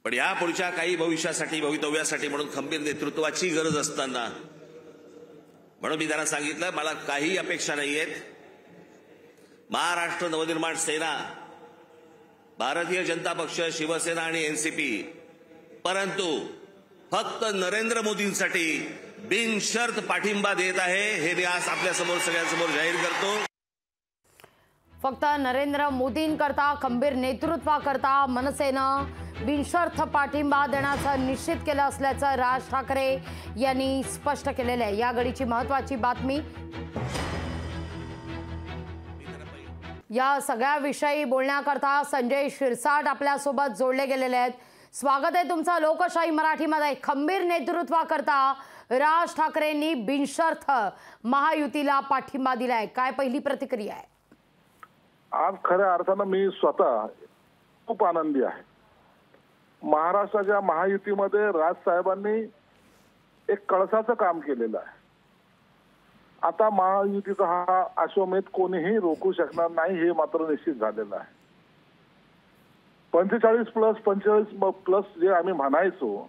पण या पुढच्या काही भविष्यासाठी भवितव्यासाठी म्हणून खंबीर नेतृत्वाची गरज असताना म्हणून मी त्यांना सांगितलं मला काही अपेक्षा नाहीयेत। महाराष्ट्र नवनिर्माण सेना, भारतीय जनता पक्ष, शिवसेना आणि एनसीपी, परंतु फक्त नरेंद्र मोदींसाठी बिनशर्त पाठिंबा देत आहे हे मी आज आपल्या समोर सगळ्यांसमोर जाहीर करतो। फक्त नरेंद्र मोदींकरता खंबीर नेतृत्वाकरता मनसेनं बिनशर्त पाठिंबा देण्याचं निश्चित केलं असल्याचं राज ठाकरे यांनी स्पष्ट केलेलं आहे। या घडीची महत्त्वाची बातमी। या सगळ्या विषयी बोलण्याकरता संजय शिरसाट आपल्यासोबत जोडले गेलेले आहेत। स्वागत आहे तुमचं लोकशाही मराठीमध्ये। खंबीर नेतृत्वाकरता राज ठाकरेंनी बिनशर्त महायुतीला पाठिंबा दिलाय, काय पहिली प्रतिक्रिया आहे? आज खऱ्या अर्थानं मी स्वतः खूप आनंदी आहे। महाराष्ट्राच्या महायुतीमध्ये राज साहेबांनी एक कळसाचं काम केलेलं आहे। आता महायुतीचा हा अश्वमेध कोणीही रोखू शकणार नाही हे मात्र निश्चित झालेलं आहे। 45+45+ जे आम्ही म्हणायचो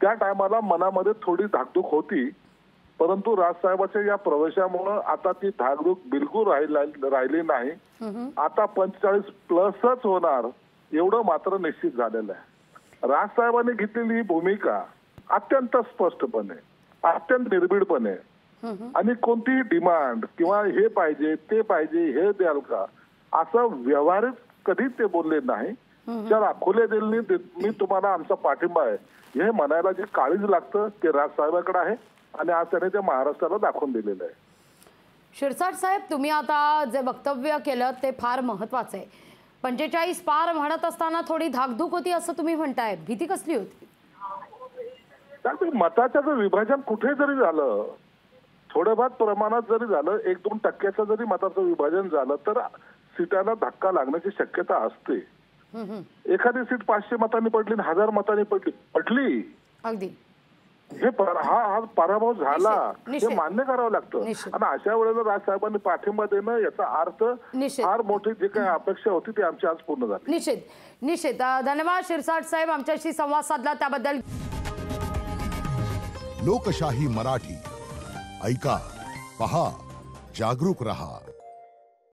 त्या टायमाला मनामध्ये थोडी धाकधूक होती, परंतु राजसाहेबांच्या या प्रवेशामुळे आता ती धाकधूक बिलकुल राहिली नाही। आता 45+च होणार एवढं मात्र निश्चित झालेलं आहे। राजसाहेबांनी घेतलेली ही भूमिका अत्यंत स्पष्टपणे, अत्यंत निर्भीडपणे आणि कोणतीही डिमांड किंवा हे पाहिजे ते पाहिजे हे द्याल का असं व्यवहारिक कधीच ते बोलले नाही। चला खुले दिलनी मी तुम्हाला आमचा पाठिंबा आहे हे म्हणायला जे काळीज लागतं ते राजसाहेबांकडे आहे आणि आज त्याने ते महाराष्ट्राला दाखवून दिलेलं आहे। शिरसाट साहेब, तुम्ही आता जे वक्तव्य केलं ते फार महत्त्वाचं आहे। 45 पार म्हणत असताना थोडी धाकधूक होती असं तुम्ही म्हणताय, भीती कसली होती? त्यामुळे मताचं जर विभाजन कुठे जरी झालं, थोड्याफार प्रमाणात जरी झालं, 1-2% जरी मताचं विभाजन झालं तर सीटांना धक्का लागण्याची शक्यता असते। एखादी सीट 500 मतांनी पडली, 1000 मतांनी पडली अगदी हे हा पराभव झाला हे मान्य करावं लागतं। आणि अशा वेळेला राजसाहेबांनी पाठिंबा देणं याचा अर्थ फार मोठी जी काही अपेक्षा होती ती आमची आज पूर्ण झाली। निश्चित धन्यवाद शिरसाट साहेब, आमच्याशी संवाद साधला त्याबद्दल। लोकशाही मराठी ऐका, पहा, जागरूक रहा।